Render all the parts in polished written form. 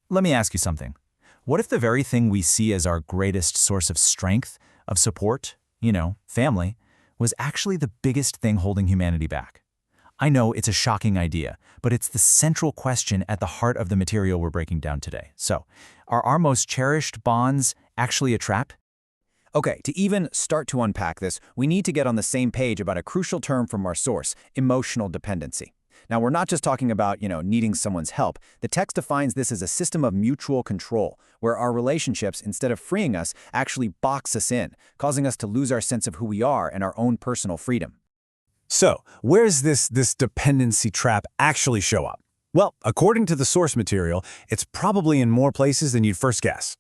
let me ask you something. What if the very thing we see as our greatest source of strength, of support, family, was actually the biggest thing holding humanity back? I know it's a shocking idea, but it's the central question at the heart of the material we're breaking down today. So, are our most cherished bonds actually a trap? Okay, to even start to unpack this, we need to get on the same page about a crucial term from our source, emotional dependency. Now, we're not just talking about, needing someone's help. The text defines this as a system of mutual control, where our relationships, instead of freeing us, actually box us in, causing us to lose our sense of who we are and our own personal freedom. So, where's this dependency trap actually show up? Well, according to the source material, it's probably in more places than you'd first guess.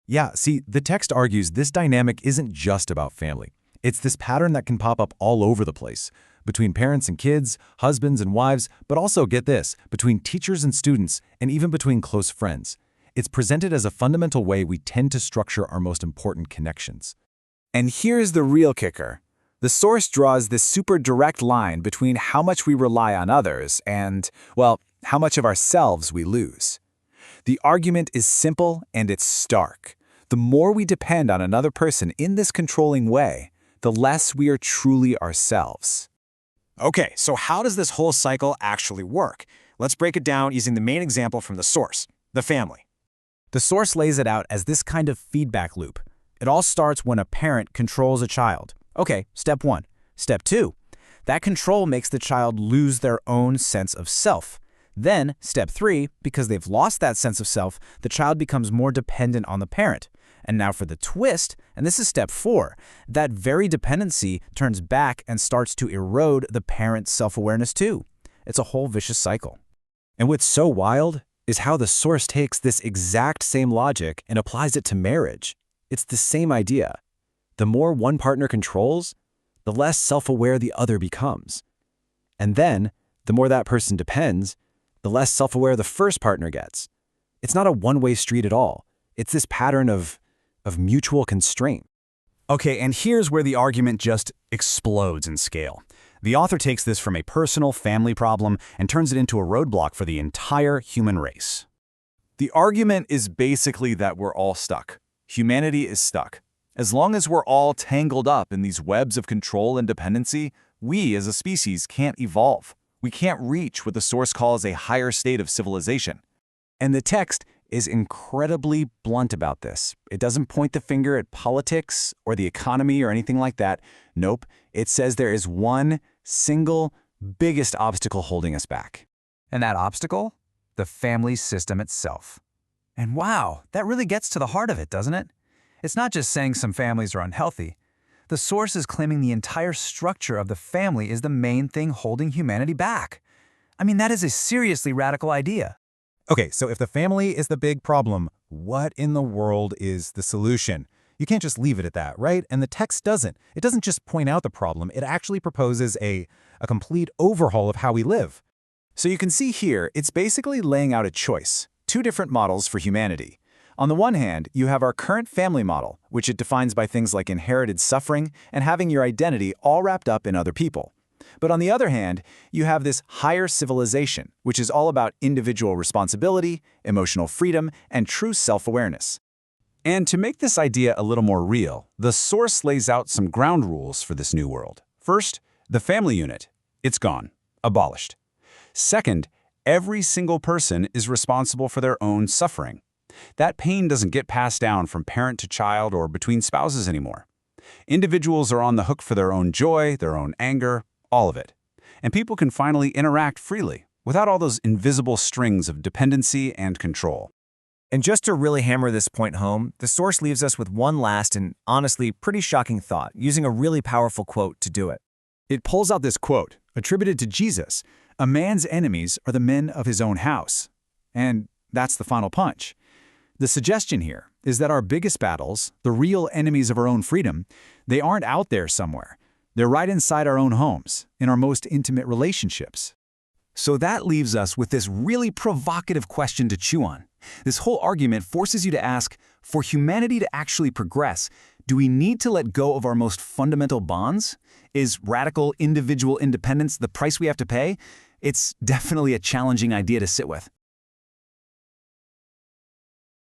Yeah, see, the text argues this dynamic isn't just about family. It's this pattern that can pop up all over the place, between parents and kids, husbands and wives, but also, get this, between teachers and students, and even between close friends. It's presented as a fundamental way we tend to structure our most important connections. And here's the real kicker. The source draws this super direct line between how much we rely on others and, well, how much of ourselves we lose. The argument is simple and it's stark. The more we depend on another person in this controlling way, the less we are truly ourselves. Okay, so how does this whole cycle actually work? Let's break it down using the main example from the source, the family. The source lays it out as this kind of feedback loop. It all starts when a parent controls a child. Okay, step 1. Step 2. That control makes the child lose their own sense of self. Then, step 3, because they've lost that sense of self, the child becomes more dependent on the parent. And now for the twist, and this is step 4, that very dependency turns back and starts to erode the parent's self-awareness too. It's a whole vicious cycle. And what's so wild is how the source takes this exact same logic and applies it to marriage. It's the same idea. The more one partner controls, the less self-aware the other becomes. And then, the more that person depends, the less self-aware the first partner gets. It's not a one-way street at all. It's this pattern of mutual constraint. Okay, and here's where the argument just explodes in scale. The author takes this from a personal family problem and turns it into a roadblock for the entire human race. The argument is basically that we're all stuck. Humanity is stuck. As long as we're all tangled up in these webs of control and dependency, we as a species can't evolve. We can't reach what the source calls a higher state of civilization. And the text is incredibly blunt about this. It doesn't point the finger at politics or the economy or anything like that. Nope, it says there is one single biggest obstacle holding us back. And that obstacle? The family system itself. And wow, that really gets to the heart of it, doesn't it? It's not just saying some families are unhealthy. The source is claiming the entire structure of the family is the main thing holding humanity back. I mean, that is a seriously radical idea. Okay, so if the family is the big problem, what in the world is the solution? You can't just leave it at that, right? And the text doesn't. It doesn't just point out the problem, it actually proposes a complete overhaul of how we live. So you can see here, it's basically laying out a choice, 2 different models for humanity. On the one hand, you have our current family model, which it defines by things like inherited suffering and having your identity all wrapped up in other people. But on the other hand, you have this higher civilization, which is all about individual responsibility, emotional freedom, and true self-awareness. And to make this idea a little more real, the source lays out some ground rules for this new world. First, the family unit. It's gone. Abolished. Second, every single person is responsible for their own suffering. That pain doesn't get passed down from parent to child or between spouses anymore. Individuals are on the hook for their own joy, their own anger, all of it. And people can finally interact freely, without all those invisible strings of dependency and control. And just to really hammer this point home, the source leaves us with one last and honestly pretty shocking thought, using a really powerful quote to do it. It pulls out this quote, attributed to Jesus, "A man's enemies are the men of his own house." And that's the final punch. The suggestion here is that our biggest battles, the real enemies of our own freedom, they aren't out there somewhere. They're right inside our own homes, in our most intimate relationships. So that leaves us with this really provocative question to chew on. This whole argument forces you to ask, for humanity to actually progress, do we need to let go of our most fundamental bonds? Is radical individual independence the price we have to pay? It's definitely a challenging idea to sit with.